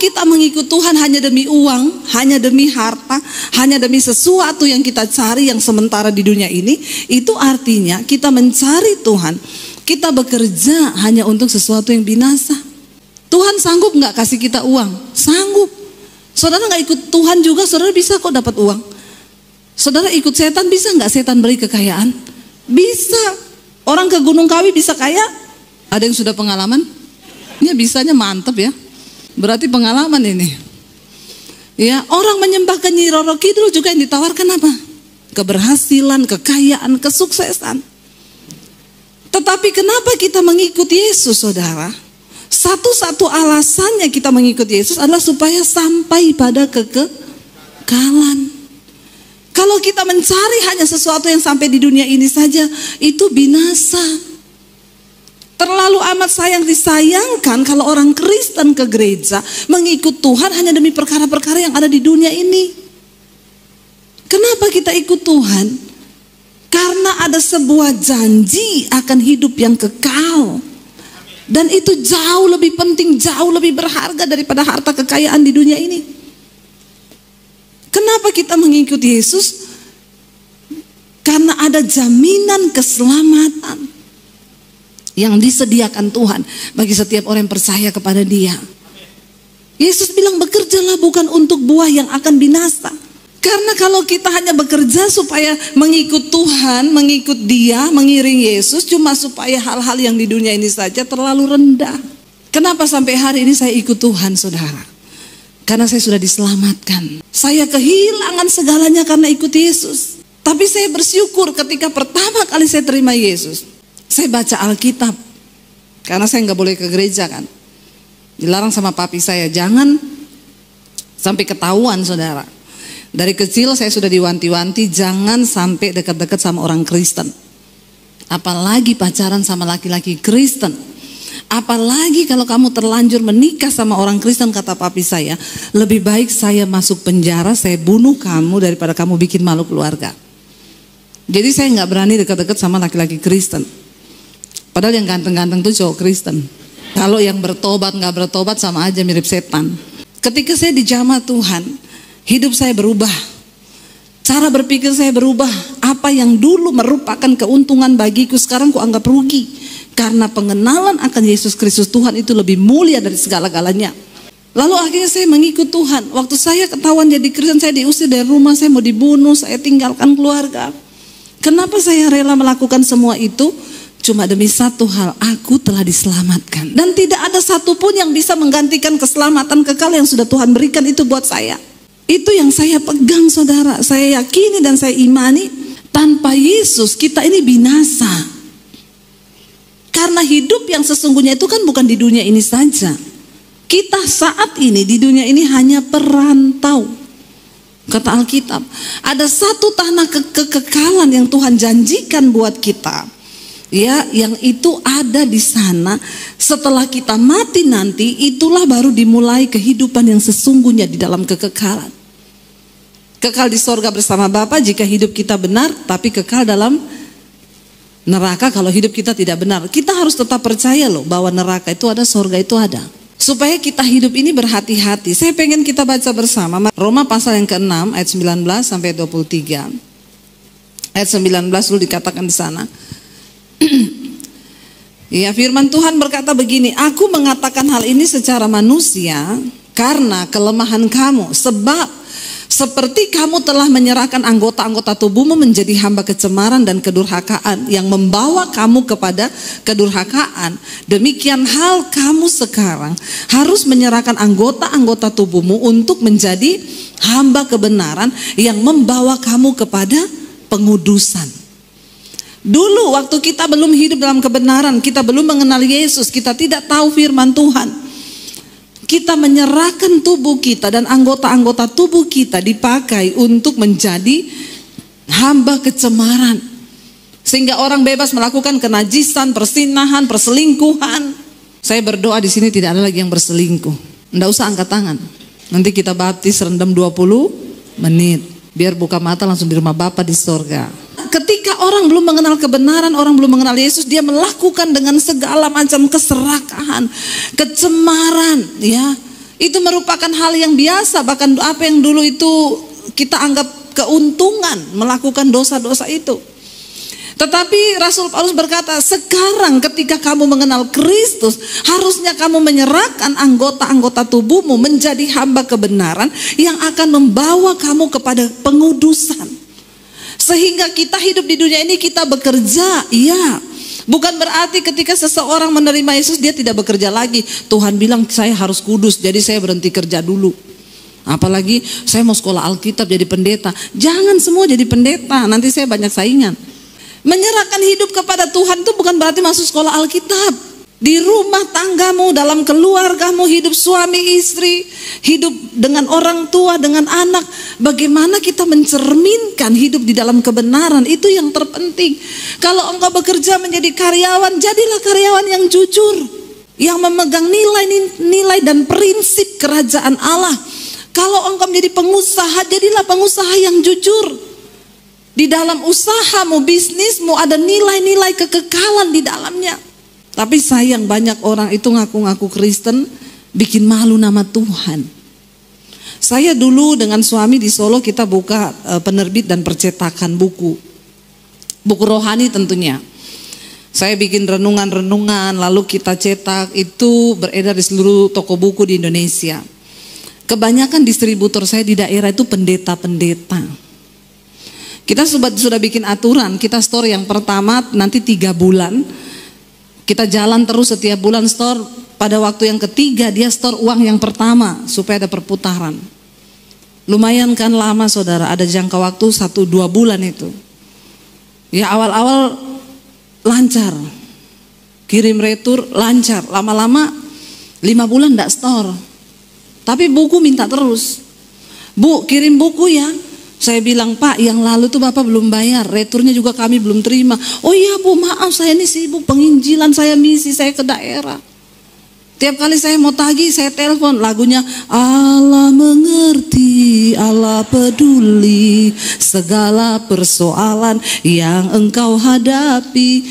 kita mengikut Tuhan hanya demi uang, hanya demi harta, hanya demi sesuatu yang kita cari yang sementara di dunia ini, itu artinya kita mencari Tuhan, kita bekerja hanya untuk sesuatu yang binasa. Tuhan sanggup nggak kasih kita uang? Sanggup. Saudara nggak ikut Tuhan juga, saudara bisa kok dapat uang. Saudara ikut setan, bisa nggak setan beri kekayaan? Bisa. Orang ke Gunung Kawi bisa kaya? Ada yang sudah pengalaman? Ini bisanya mantep ya. Berarti pengalaman ini. Ya, orang menyembah ke Nyi Roro Kidul juga yang ditawarkan apa? Keberhasilan, kekayaan, kesuksesan. Tetapi kenapa kita mengikuti Yesus, saudara? Satu-satu alasannya kita mengikuti Yesus adalah supaya sampai pada kekekalan. Kalau kita mencari hanya sesuatu yang sampai di dunia ini saja, itu binasa. Terlalu amat disayangkan kalau orang Kristen ke gereja mengikut Tuhan hanya demi perkara-perkara yang ada di dunia ini. Kenapa kita ikut Tuhan? Karena ada sebuah janji akan hidup yang kekal. Dan itu jauh lebih penting, jauh lebih berharga daripada harta kekayaan di dunia ini. Kenapa kita mengikuti Yesus? Karena ada jaminan keselamatan yang disediakan Tuhan bagi setiap orang yang percaya kepada Dia. Yesus bilang bekerjalah bukan untuk buah yang akan binasa. Karena kalau kita hanya bekerja supaya mengikut Tuhan, mengikut Dia, mengiring Yesus cuma supaya hal-hal yang di dunia ini saja, terlalu rendah. Kenapa sampai hari ini saya ikut Tuhan, saudara? Karena saya sudah diselamatkan. Saya kehilangan segalanya karena ikut Yesus. Tapi saya bersyukur ketika pertama kali saya terima Yesus. Saya baca Alkitab, karena saya nggak boleh ke gereja kan. Dilarang sama papi saya, jangan sampai ketahuan, saudara. Dari kecil saya sudah diwanti-wanti, jangan sampai dekat-dekat sama orang Kristen. Apalagi pacaran sama laki-laki Kristen. Apalagi kalau kamu terlanjur menikah sama orang Kristen, kata papi saya, lebih baik saya masuk penjara, saya bunuh kamu daripada kamu bikin malu keluarga. Jadi saya nggak berani dekat-dekat sama laki-laki Kristen. Padahal yang ganteng-ganteng itu cowok Kristen. Kalau yang bertobat nggak bertobat sama aja mirip setan. Ketika saya dijamah Tuhan, hidup saya berubah. Cara berpikir saya berubah. Apa yang dulu merupakan keuntungan bagiku sekarang ku anggap rugi. Karena pengenalan akan Yesus Kristus Tuhan itu lebih mulia dari segala-galanya. Lalu akhirnya saya mengikut Tuhan. Waktu saya ketahuan jadi Kristen, saya diusir dari rumah, saya mau dibunuh, saya tinggalkan keluarga. Kenapa saya rela melakukan semua itu? Cuma demi satu hal, aku telah diselamatkan. Dan tidak ada satupun yang bisa menggantikan keselamatan kekal yang sudah Tuhan berikan itu buat saya. Itu yang saya pegang, saudara. Saya yakini dan saya imani, tanpa Yesus kita ini binasa. Karena hidup yang sesungguhnya itu kan bukan di dunia ini saja. Kita saat ini di dunia ini hanya perantau. Kata Alkitab, ada satu tanah kekekalan yang Tuhan janjikan buat kita. Ya, yang itu ada di sana. Setelah kita mati nanti, itulah baru dimulai kehidupan yang sesungguhnya di dalam kekekalan. Kekal di sorga bersama Bapa jika hidup kita benar, tapi kekal dalam neraka kalau hidup kita tidak benar. Kita harus tetap percaya loh bahwa neraka itu ada, sorga itu ada. Supaya kita hidup ini berhati-hati. Saya pengen kita baca bersama Roma pasal yang ke-6 ayat 19 sampai 23. Ayat 19 dulu dikatakan di sana. Ya, firman Tuhan berkata begini, aku mengatakan hal ini secara manusia karena kelemahan kamu, sebab seperti kamu telah menyerahkan anggota-anggota tubuhmu menjadi hamba kecemaran dan kedurhakaan yang membawa kamu kepada kedurhakaan, demikian hal kamu sekarang harus menyerahkan anggota-anggota tubuhmu untuk menjadi hamba kebenaran yang membawa kamu kepada pengudusan. Dulu waktu kita belum hidup dalam kebenaran, kita belum mengenal Yesus, kita tidak tahu firman Tuhan, kita menyerahkan tubuh kita dan anggota-anggota tubuh kita dipakai untuk menjadi hamba kecemaran. Sehingga orang bebas melakukan kenajisan, persinahan, perselingkuhan. Saya berdoa di sini tidak ada lagi yang berselingkuh. Nggak usah angkat tangan. Nanti kita baptis rendam 20 menit. Biar buka mata langsung di rumah Bapa di sorga. Ketika orang belum mengenal kebenaran, orang belum mengenal Yesus, dia melakukan dengan segala macam keserakahan, kecemaran, ya, Itu merupakan hal yang biasa, bahkan apa yang dulu itu kita anggap keuntungan melakukan dosa-dosa itu. Tetapi Rasul Paulus berkata, sekarang ketika kamu mengenal Kristus, harusnya kamu menyerahkan anggota-anggota tubuhmu menjadi hamba kebenaran yang akan membawa kamu kepada pengudusan. Sehingga kita hidup di dunia ini, kita bekerja, iya. Bukan berarti ketika seseorang menerima Yesus dia tidak bekerja lagi. Tuhan bilang saya harus kudus, jadi saya berhenti kerja dulu. Apalagi saya mau sekolah Alkitab jadi pendeta. Jangan semua jadi pendeta, nanti saya banyak saingan. Menyerahkan hidup kepada Tuhan itu bukan berarti masuk sekolah Alkitab. Di rumah tanggamu, dalam keluargamu, hidup suami istri, hidup dengan orang tua, dengan anak. Bagaimana kita mencerminkan hidup di dalam kebenaran, itu yang terpenting. Kalau engkau bekerja menjadi karyawan, jadilah karyawan yang jujur, yang memegang nilai-nilai dan prinsip kerajaan Allah. Kalau engkau menjadi pengusaha, jadilah pengusaha yang jujur. Di dalam usahamu, bisnismu ada nilai-nilai kekekalan di dalamnya. Tapi sayang banyak orang itu ngaku-ngaku Kristen, bikin malu nama Tuhan. Saya dulu dengan suami di Solo kita buka penerbit dan percetakan buku. Buku rohani tentunya. Saya bikin renungan-renungan lalu kita cetak, itu beredar di seluruh toko buku di Indonesia. Kebanyakan distributor saya di daerah itu pendeta-pendeta. Kita sudah bikin aturan, kita store yang pertama nanti 3 bulan. Kita jalan terus setiap bulan store. Pada waktu yang ketiga dia store uang yang pertama supaya ada perputaran. Lumayan kan lama saudara, ada jangka waktu 1-2 bulan itu. Ya awal-awal lancar, kirim retur lancar, lama-lama 5 bulan enggak store. Tapi buku minta terus. Bu, kirim buku ya. Saya bilang, Pak, yang lalu tuh Bapak belum bayar, returnya juga kami belum terima. Oh iya Bu, maaf saya ini sibuk penginjilan, saya misi, saya ke daerah. Tiap kali saya mau tagih, saya telepon lagunya, Allah mengerti, Allah peduli segala persoalan yang engkau hadapi.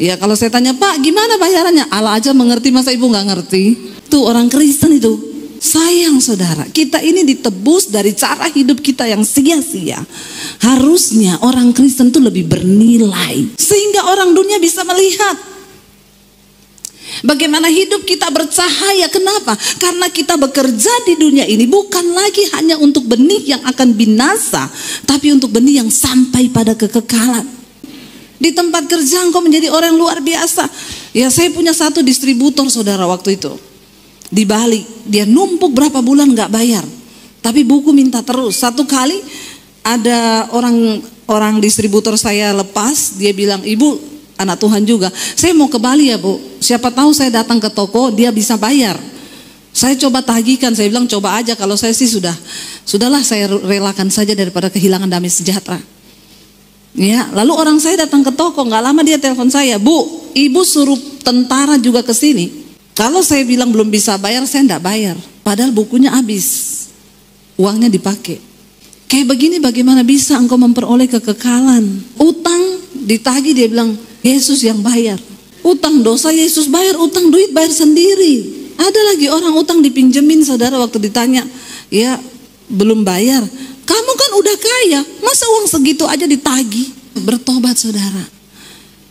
Ya kalau saya tanya, Pak gimana bayarannya? Allah aja mengerti, masa Ibu nggak ngerti? Tuh orang Kristen itu. Sayang saudara, kita ini ditebus dari cara hidup kita yang sia-sia. Harusnya orang Kristen itu lebih bernilai, sehingga orang dunia bisa melihat bagaimana hidup kita bercahaya. Kenapa? Karena kita bekerja di dunia ini bukan lagi hanya untuk benih yang akan binasa, tapi untuk benih yang sampai pada kekekalan. Di tempat kerja engkau menjadi orang luar biasa. Ya saya punya satu distributor saudara waktu itu di Bali, dia numpuk berapa bulan nggak bayar, tapi buku minta terus. Satu kali ada orang distributor saya lepas, dia bilang, Ibu anak Tuhan juga, saya mau ke Bali ya Bu, siapa tahu saya datang ke toko dia bisa bayar. Saya coba tagihkan, saya bilang coba aja, kalau saya sih sudahlah saya relakan saja daripada kehilangan damai sejahtera. Ya, lalu orang saya datang ke toko, nggak lama dia telepon saya, Bu, Ibu suruh tentara juga ke sini. Kalau saya bilang belum bisa bayar, saya enggak bayar. Padahal bukunya habis, uangnya dipakai. Kayak begini bagaimana bisa engkau memperoleh kekekalan? Utang ditagih, dia bilang Yesus yang bayar. Utang dosa Yesus bayar, utang duit bayar sendiri. Ada lagi orang utang dipinjemin saudara, waktu ditanya, ya belum bayar. Kamu kan udah kaya, masa uang segitu aja ditagih? Bertobat saudara.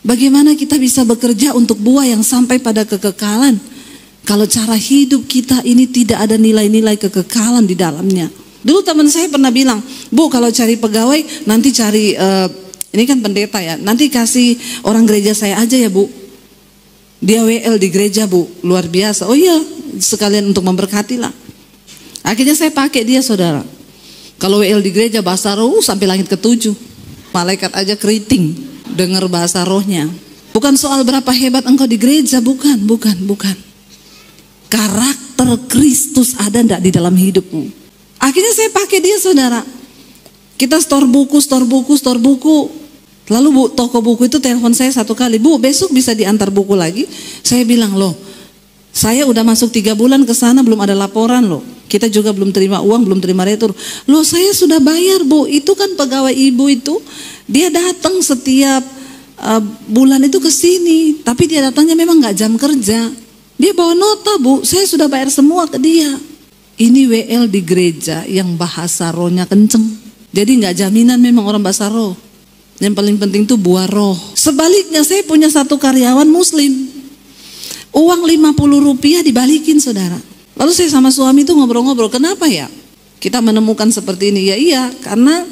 Bagaimana kita bisa bekerja untuk buah yang sampai pada kekekalan? Kalau cara hidup kita ini tidak ada nilai-nilai kekekalan di dalamnya. Dulu teman saya pernah bilang, Bu kalau cari pegawai nanti cari, ini kan pendeta ya, nanti kasih orang gereja saya aja ya Bu. Dia WL di gereja Bu, luar biasa. Oh iya, sekalian untuk memberkati lah. Akhirnya saya pakai dia saudara. Kalau WL di gereja bahasa roh sampai langit ke-7. Malaikat aja keriting dengar bahasa rohnya. Bukan soal berapa hebat engkau di gereja, bukan. Karakter Kristus ada enggak di dalam hidupmu? Akhirnya saya pakai dia saudara. Kita store buku. Lalu Bu, toko buku itu telepon saya satu kali, Bu besok bisa diantar buku lagi? Saya bilang, loh saya udah masuk 3 bulan ke sana belum ada laporan loh. Kita juga belum terima uang, belum terima retur. Loh saya sudah bayar Bu, itu kan pegawai Ibu itu. Dia datang setiap bulan itu ke sini, tapi dia datangnya memang nggak jam kerja. Dia bawa nota Bu, saya sudah bayar semua ke dia. Ini WL di gereja yang bahasa rohnya kenceng. Jadi nggak jaminan memang orang bahasa roh. Yang paling penting tuh buah roh. Sebaliknya saya punya satu karyawan muslim. Uang 50 rupiah dibalikin saudara. Lalu saya sama suami tuh ngobrol-ngobrol, kenapa ya kita menemukan seperti ini? Ya iya, karena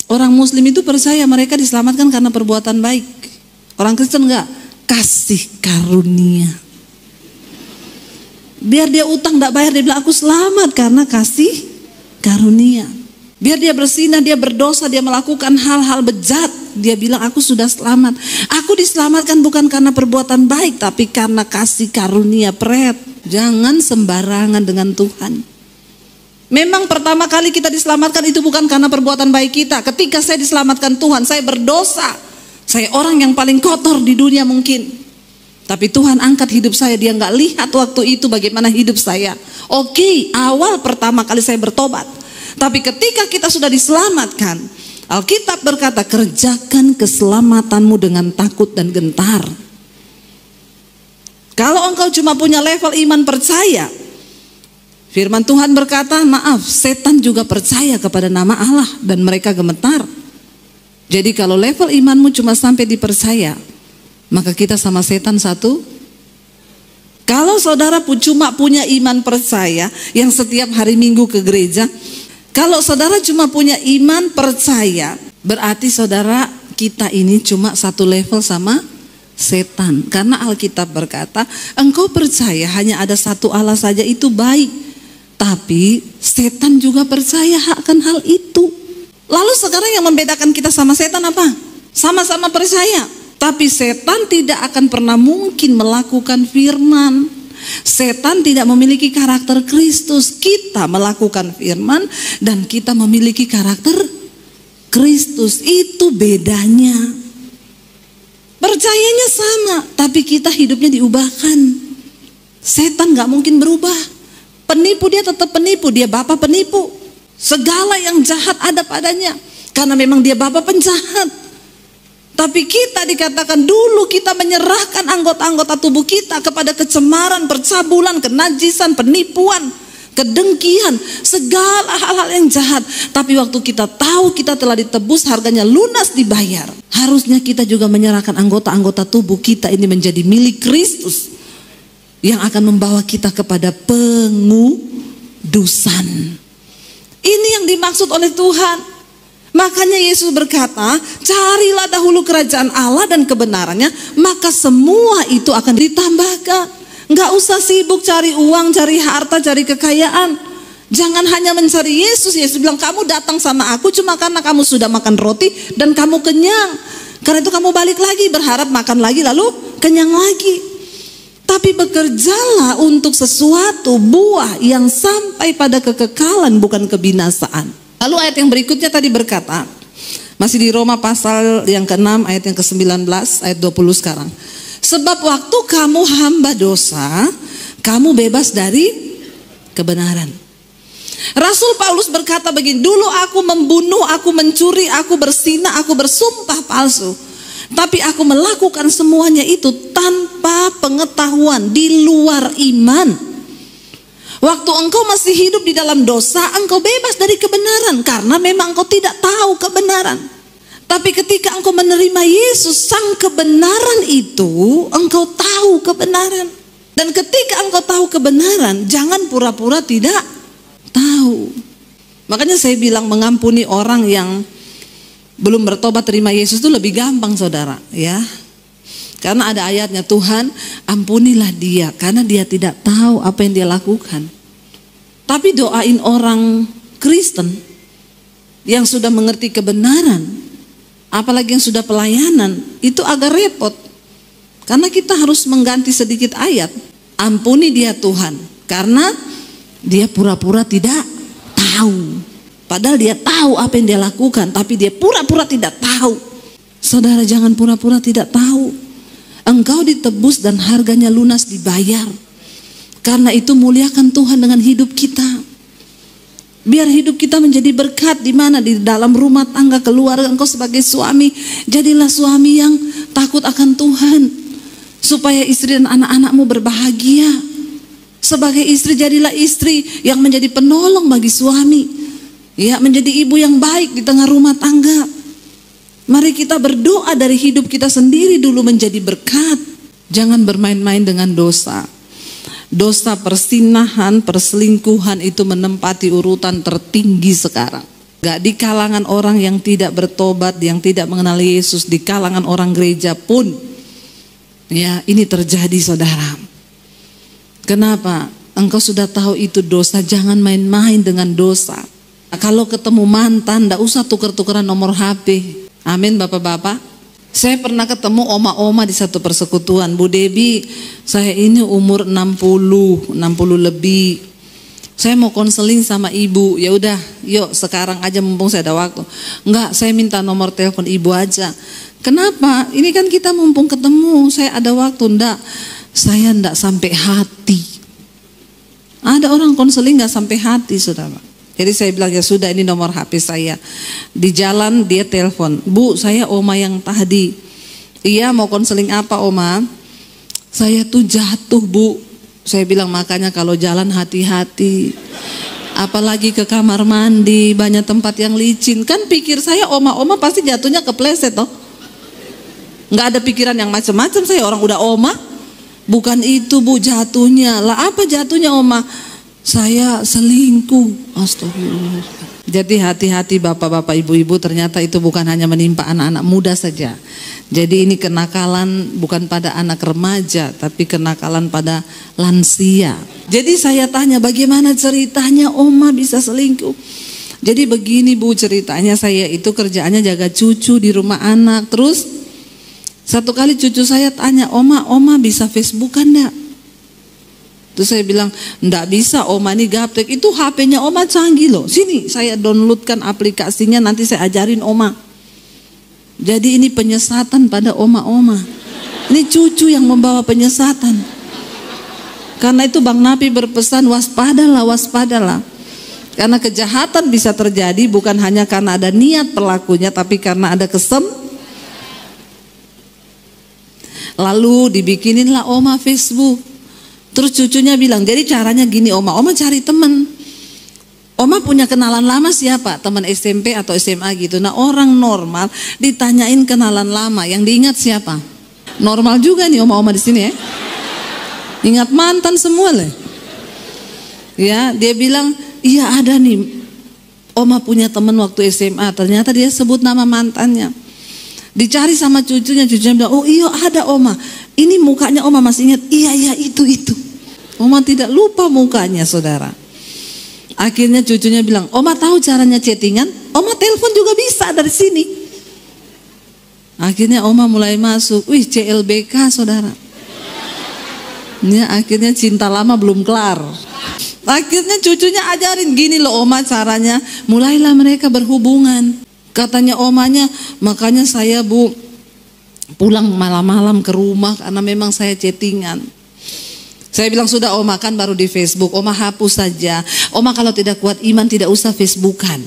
orang muslim itu percaya mereka diselamatkan karena perbuatan baik. Orang Kristen enggak, kasih karunia. Biar dia utang enggak bayar, dia bilang aku selamat karena kasih karunia. Biar dia bersinah, dia berdosa, dia melakukan hal-hal bejat, dia bilang aku sudah selamat. Aku diselamatkan bukan karena perbuatan baik, tapi karena kasih karunia. Pret, jangan sembarangan dengan Tuhan. Memang pertama kali kita diselamatkan itu bukan karena perbuatan baik kita. Ketika saya diselamatkan Tuhan, saya berdosa. Saya orang yang paling kotor di dunia mungkin. Tapi Tuhan angkat hidup saya, dia nggak lihat waktu itu bagaimana hidup saya. Oke, awal pertama kali saya bertobat. Tapi ketika kita sudah diselamatkan, Alkitab berkata, kerjakan keselamatanmu dengan takut dan gentar. Kalau engkau cuma punya level iman percaya, firman Tuhan berkata, maaf, setan juga percaya kepada nama Allah dan mereka gemetar. Jadi kalau level imanmu cuma sampai dipercaya, maka kita sama setan satu. Kalau saudara cuma punya iman percaya yang setiap hari Minggu ke gereja, kalau saudara cuma punya iman percaya, berarti saudara kita ini cuma satu level sama setan. Karena Alkitab berkata, engkau percaya hanya ada satu Allah saja itu baik. Tapi setan juga percaya akan hal itu. Lalu sekarang yang membedakan kita sama setan apa? Sama-sama percaya. Tapi setan tidak akan pernah mungkin melakukan firman. Setan tidak memiliki karakter Kristus. Kita melakukan firman dan kita memiliki karakter Kristus. Itu bedanya. Percayanya sama, tapi kita hidupnya diubahkan. Setan gak mungkin berubah. Penipu dia tetap penipu, dia bapa penipu. Segala yang jahat ada padanya, karena memang dia bapa penjahat. Tapi kita dikatakan dulu kita menyerahkan anggota-anggota tubuh kita kepada kecemaran, percabulan, kenajisan, penipuan, kedengkian, segala hal-hal yang jahat. Tapi waktu kita tahu kita telah ditebus, harganya lunas dibayar, harusnya kita juga menyerahkan anggota-anggota tubuh kita ini menjadi milik Kristus, yang akan membawa kita kepada pengudusan. Ini yang dimaksud oleh Tuhan. Makanya Yesus berkata, carilah dahulu kerajaan Allah dan kebenarannya, maka semua itu akan ditambahkan. Nggak usah sibuk cari uang, cari harta, cari kekayaan. Jangan hanya mencari Yesus. Yesus bilang, kamu datang sama aku cuma karena kamu sudah makan roti dan kamu kenyang. Karena itu kamu balik lagi berharap makan lagi lalu kenyang lagi. Tapi bekerjalah untuk sesuatu buah yang sampai pada kekekalan, bukan kebinasaan. Lalu ayat yang berikutnya tadi berkata, masih di Roma pasal yang ke-6 ayat yang ke-19 ayat 20 sekarang. Sebab waktu kamu hamba dosa, kamu bebas dari kebenaran. Rasul Paulus berkata begini, dulu aku membunuh, aku mencuri, aku berzina, aku bersumpah palsu. Tapi aku melakukan semuanya itu tanpa pengetahuan, di luar iman. Waktu engkau masih hidup di dalam dosa, engkau bebas dari kebenaran karena memang engkau tidak tahu kebenaran. Tapi ketika engkau menerima Yesus, sang kebenaran itu, engkau tahu kebenaran. Dan ketika engkau tahu kebenaran, jangan pura-pura tidak tahu. Makanya saya bilang mengampuni orang yang belum bertobat terima Yesus itu lebih gampang saudara, ya. Karena ada ayatnya, Tuhan ampunilah dia karena dia tidak tahu apa yang dia lakukan. Tapi doain orang Kristen yang sudah mengerti kebenaran, apalagi yang sudah pelayanan, itu agak repot. Karena kita harus mengganti sedikit ayat. Ampuni dia Tuhan karena dia pura-pura tidak tahu. Padahal dia tahu apa yang dia lakukan, tapi dia pura-pura tidak tahu. Saudara, jangan pura-pura tidak tahu. Engkau ditebus dan harganya lunas dibayar. Karena itu muliakan Tuhan dengan hidup kita. Biar hidup kita menjadi berkat di mana? Di dalam rumah tangga, keluarga. Engkau sebagai suami, jadilah suami yang takut akan Tuhan. Supaya istri dan anak-anakmu berbahagia. Sebagai istri, jadilah istri yang menjadi penolong bagi suami. Ya, menjadi ibu yang baik di tengah rumah tangga. Mari kita berdoa dari hidup kita sendiri dulu menjadi berkat. Jangan bermain-main dengan dosa. Dosa persinahan, perselingkuhan itu menempati urutan tertinggi sekarang. Gak di kalangan orang yang tidak bertobat, yang tidak mengenal Yesus, di kalangan orang gereja pun, ya, ini terjadi, saudara. Kenapa? Engkau sudah tahu itu dosa, jangan main-main dengan dosa. Kalau ketemu mantan, tidak usah tuker-tukeran nomor HP. Amin, bapak-bapak. Saya pernah ketemu oma-oma di satu persekutuan. Bu Debi, saya ini umur 60 lebih. Saya mau konseling sama ibu. Ya udah, yuk sekarang aja mumpung saya ada waktu. Enggak, saya minta nomor telepon ibu aja. Kenapa? Ini kan kita mumpung ketemu, saya ada waktu. Enggak, saya enggak sampai hati. Ada orang konseling enggak sampai hati, saudara. Jadi saya bilang, ya sudah, ini nomor HP saya. Di jalan dia telepon, Bu, saya oma yang tadi. Iya, mau konseling apa oma? Saya tuh jatuh, Bu. Saya bilang, makanya kalau jalan hati-hati. Apalagi ke kamar mandi, banyak tempat yang licin. Kan pikir saya oma-oma pasti jatuhnya kepleset toh. Nggak ada pikiran yang macam-macam, saya orang udah oma. Bukan itu, Bu, jatuhnya. Lah apa jatuhnya, oma? Saya selingkuh. Astagfirullah. Jadi hati-hati bapak-bapak, ibu-ibu, ternyata itu bukan hanya menimpa anak-anak muda saja. Jadi ini kenakalan bukan pada anak remaja, tapi kenakalan pada lansia. Jadi saya tanya, bagaimana ceritanya oma bisa selingkuh? Jadi begini, Bu, ceritanya saya itu kerjaannya jaga cucu di rumah anak. Terus satu kali cucu saya tanya, oma bisa Facebookan enggak? Terus saya bilang, enggak bisa oma, ini gaptek. Itu HP-nya oma canggih loh. Sini saya downloadkan aplikasinya, nanti saya ajarin oma. Jadi ini penyesatan pada oma-oma. Ini cucu yang membawa penyesatan. Karena itu Bang Napi berpesan, waspadalah, waspadalah. Karena kejahatan bisa terjadi bukan hanya karena ada niat pelakunya, tapi karena ada Lalu dibikininlah oma Facebook. Terus cucunya bilang, jadi caranya gini oma cari teman. Oma punya kenalan lama siapa? Teman SMP atau SMA gitu. Nah, orang normal ditanyain kenalan lama, yang diingat siapa? Normal juga nih oma-oma di sini ya. Ingat mantan semua lah. Ya, dia bilang, iya ada nih. Oma punya teman waktu SMA, ternyata dia sebut nama mantannya. Dicari sama cucunya bilang, oh iya ada oma. Ini mukanya oma masih ingat. Iya itu. Oma tidak lupa mukanya, saudara. Akhirnya cucunya bilang, oma tahu caranya chattingan? Oma telepon juga bisa dari sini. Akhirnya oma mulai masuk. Wih, CLBK, saudara. Ya, akhirnya cinta lama belum kelar. Akhirnya cucunya ajarin, gini loh oma caranya. Mulailah mereka berhubungan. Katanya omanya, makanya saya, Bu, pulang malam-malam ke rumah karena memang saya chattingan. Saya bilang, sudah oma, kan baru di Facebook, oma hapus saja. Oma kalau tidak kuat iman tidak usah Facebookan.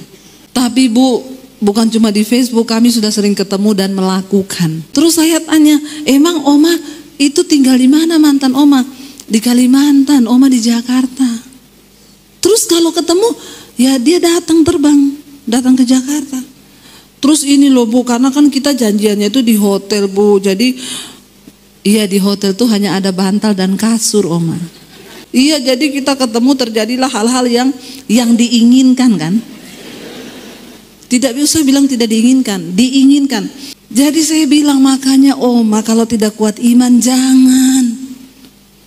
Tapi Bu, bukan cuma di Facebook, kami sudah sering ketemu dan melakukan. Terus saya tanya, emang oma itu tinggal di mana mantan oma? Di Kalimantan, oma di Jakarta. Terus kalau ketemu, ya dia datang ke Jakarta. Terus ini loh Bu, karena kan kita janjiannya itu di hotel Bu. Jadi iya, di hotel tuh hanya ada bantal dan kasur oma. Iya, jadi kita ketemu, terjadilah hal-hal yang diinginkan kan. Tidak bisa bilang tidak diinginkan, diinginkan. Jadi saya bilang, makanya oma kalau tidak kuat iman jangan.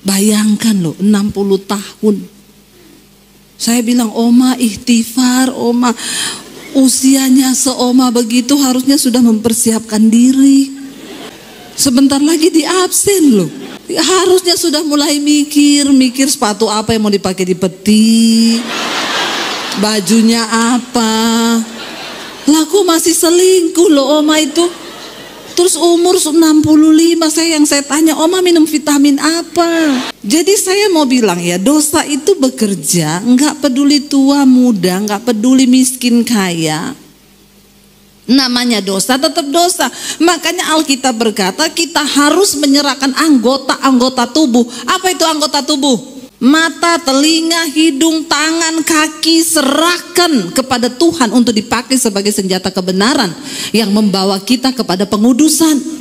Bayangkan loh 60 tahun. Saya bilang, oma ikhtifar, oma usianya seoma begitu harusnya sudah mempersiapkan diri. Sebentar lagi di absen loh. Harusnya sudah mulai mikir sepatu apa yang mau dipakai di peti, bajunya apa. Laku masih selingkuh loh oma itu. Terus umur 65, saya tanya, oma minum vitamin apa? Jadi saya mau bilang ya, dosa itu bekerja, nggak peduli tua muda, nggak peduli miskin kaya. Namanya dosa tetap dosa. Makanya Alkitab berkata kita harus menyerahkan anggota-anggota tubuh. Apa itu anggota tubuh? Mata, telinga, hidung, tangan, kaki serahkan kepada Tuhan untuk dipakai sebagai senjata kebenaran yang membawa kita kepada pengudusan.